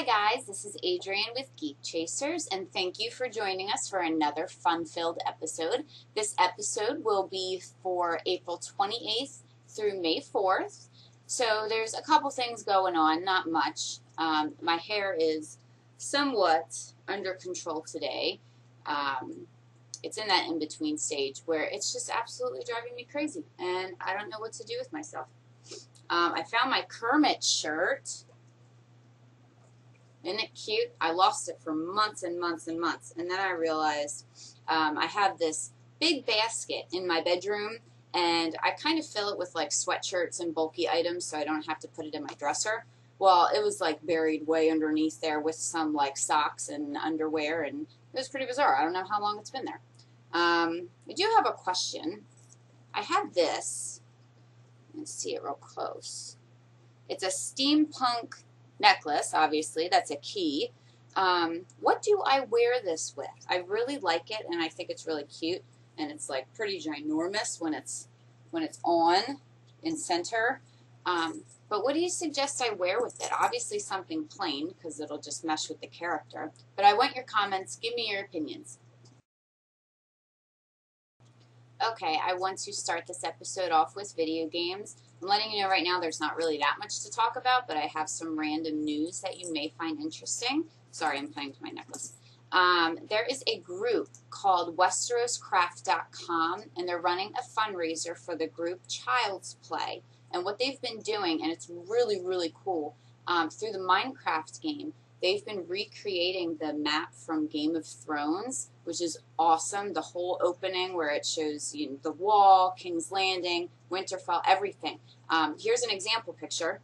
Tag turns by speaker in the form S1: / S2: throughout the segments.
S1: guys, this is Adrienne with Geek Chasers, and thank you for joining us for another fun-filled episode. This episode will be for April 28th through May 4th. So there's a couple things going on, not much. My hair is somewhat under control today. It's in that in-between stage where it's just absolutely driving me crazy, and I don't know what to do with myself. I found my Kermit shirt. Isn't it cute? I lost it for months and months and months, and then I realized I have this big basket in my bedroom, and I kind of fill it with like sweatshirts and bulky items so I don't have to put it in my dresser. Well, it was like buried way underneath there with some like socks and underwear, and it was pretty bizarre. I don't know how long it's been there. I do have a question. I have this. Let's see it real close. It's a steampunk necklace, obviously. That's a key. What do I wear this with? I really like it, and I think it's really cute, and it's like pretty ginormous when it's on in center. But what do you suggest I wear with it? Obviously something plain, because it'll just mesh with the character. But I want your comments. Give me your opinions. Okay, I want to start this episode off with video games. I'm letting you know right now there's not really that much to talk about, but I have some random news that you may find interesting. Sorry, I'm playing with my necklace. There is a group called Westeroscraft.com, and they're running a fundraiser for the group Child's Play. And what they've been doing, and it's really, really cool, through the Minecraft game, they've been recreating the map from Game of Thrones, which is awesome. The whole opening where it shows the wall, King's Landing, Winterfell, everything. Here's an example picture.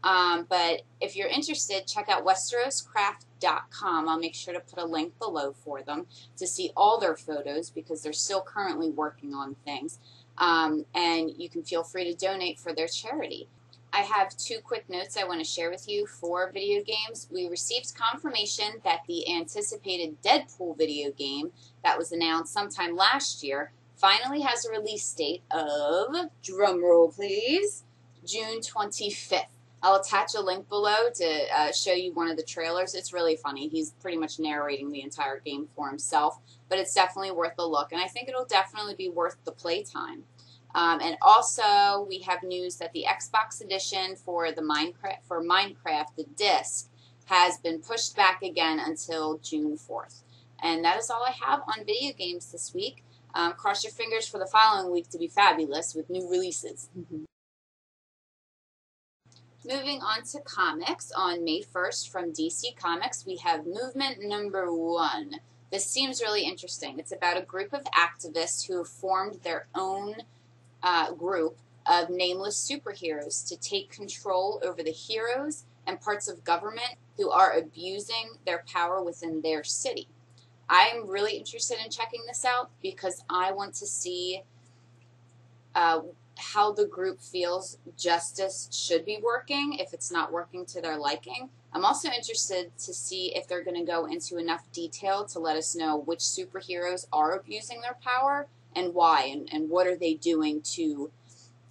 S1: But if you're interested, check out Westeroscraft.com. I'll make sure to put a link below for them to see all their photos because they're still currently working on things. And you can feel free to donate for their charity. I have two quick notes I want to share with you for video games. We received confirmation that the anticipated Deadpool video game that was announced sometime last year finally has a release date of, drumroll please, June 25th. I'll attach a link below to show you one of the trailers. It's really funny. He's pretty much narrating the entire game for himself, but it's definitely worth a look, and I think it'll definitely be worth the playtime. And also, we have news that the Xbox edition for Minecraft, the disc, has been pushed back again until June 4th. And that is all I have on video games this week. Cross your fingers for the following week to be fabulous with new releases. Moving on to comics, on May 1st from DC Comics, we have Movement #1. This seems really interesting. It's about a group of activists who have formed their own group of nameless superheroes to take control over the heroes and parts of government who are abusing their power within their city. I'm really interested in checking this out because I want to see how the group feels justice should be working if it's not working to their liking. I'm also interested to see if they're going to go into enough detail to let us know which superheroes are abusing their power and why, and what are they doing to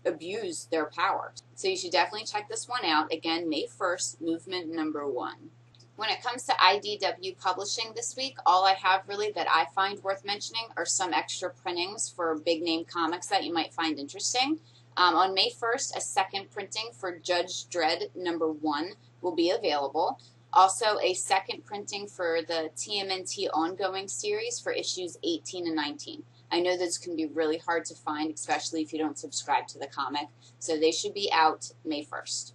S1: abuse their power. So you should definitely check this one out. Again, May 1st, Movement #1. When it comes to IDW Publishing this week, all I have really that I find worth mentioning are some extra printings for big-name comics that you might find interesting. On May 1st, a second printing for Judge Dredd #1 will be available. Also, a second printing for the TMNT ongoing series for issues 18 and 19. I know those can be really hard to find, especially if you don't subscribe to the comic, so they should be out May 1st.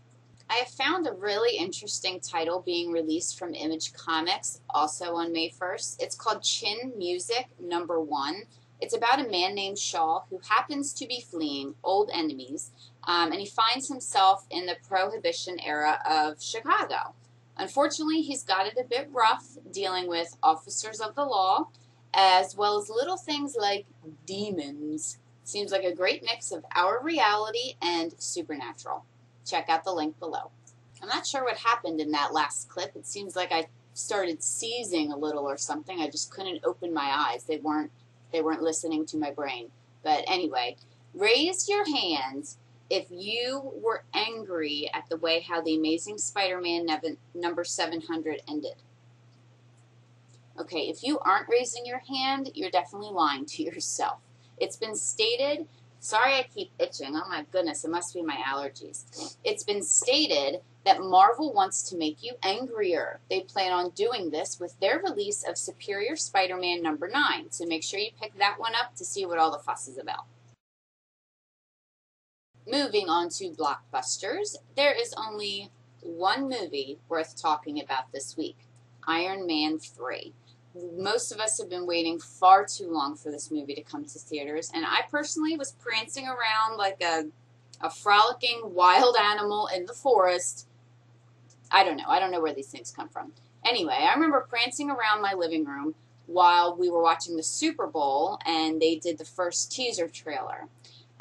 S1: I have found a really interesting title being released from Image Comics, also on May 1st. It's called Chin Music #1. It's about a man named Shaw who happens to be fleeing old enemies, and he finds himself in the Prohibition era of Chicago. Unfortunately, he's got it a bit rough dealing with officers of the law, as well as little things like demons. Seems like a great mix of our reality and supernatural. Check out the link below. I'm not sure what happened in that last clip. It seems like I started seizing a little or something. I just couldn't open my eyes. They weren't listening to my brain. But anyway, raise your hands if you were angry at the way how The Amazing Spider-Man number 700 ended. Okay, if you aren't raising your hand, you're definitely lying to yourself. It's been stated, sorry I keep itching, oh my goodness, it must be my allergies. It's been stated that Marvel wants to make you angrier. They plan on doing this with their release of Superior Spider-Man number 9, so make sure you pick that one up to see what all the fuss is about. Moving on to blockbusters, there is only one movie worth talking about this week, Iron Man 3. Most of us have been waiting far too long for this movie to come to theaters, and I personally was prancing around like a frolicking wild animal in the forest. I don't know where these things come from. Anyway, I remember prancing around my living room while we were watching the Super Bowl, and they did the first teaser trailer.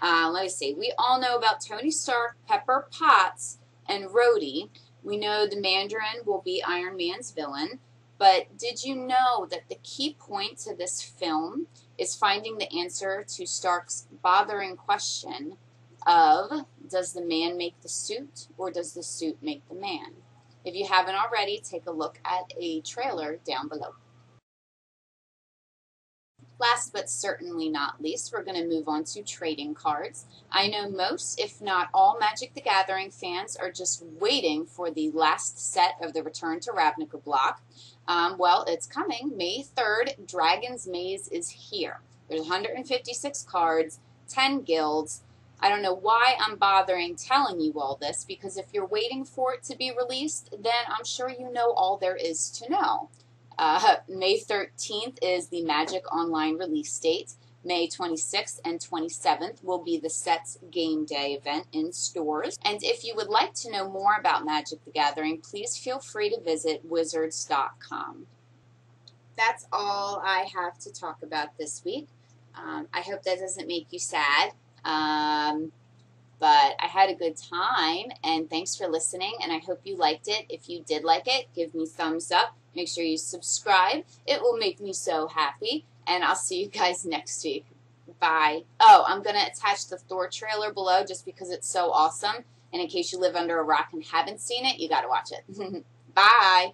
S1: Let me see. We all know about Tony Stark, Pepper Potts, and Rhodey. We know the Mandarin will be Iron Man's villain. But did you know that the key point to this film is finding the answer to Stark's bothering question of, does the man make the suit or does the suit make the man? If you haven't already, take a look at a trailer down below. Last but certainly not least, we're going to move on to trading cards. I know most, if not all, Magic the Gathering fans are just waiting for the last set of the Return to Ravnica block. Well, it's coming. May 3rd, Dragon's Maze is here. There's 156 cards, 10 guilds. I don't know why I'm bothering telling you all this, because if you're waiting for it to be released, then I'm sure you know all there is to know. May 13th is the Magic Online release date. May 26th and 27th will be the Sets Game Day event in stores. And if you would like to know more about Magic the Gathering, please feel free to visit wizards.com. That's all I have to talk about this week. I hope that doesn't make you sad. But I had a good time, and thanks for listening, and I hope you liked it. If you did like it, give me thumbs up. Make sure you subscribe. It will make me so happy, and I'll see you guys next week. Bye. Oh, I'm going to attach the Thor trailer below just because it's so awesome, and in case you live under a rock and haven't seen it, you got to watch it. Bye.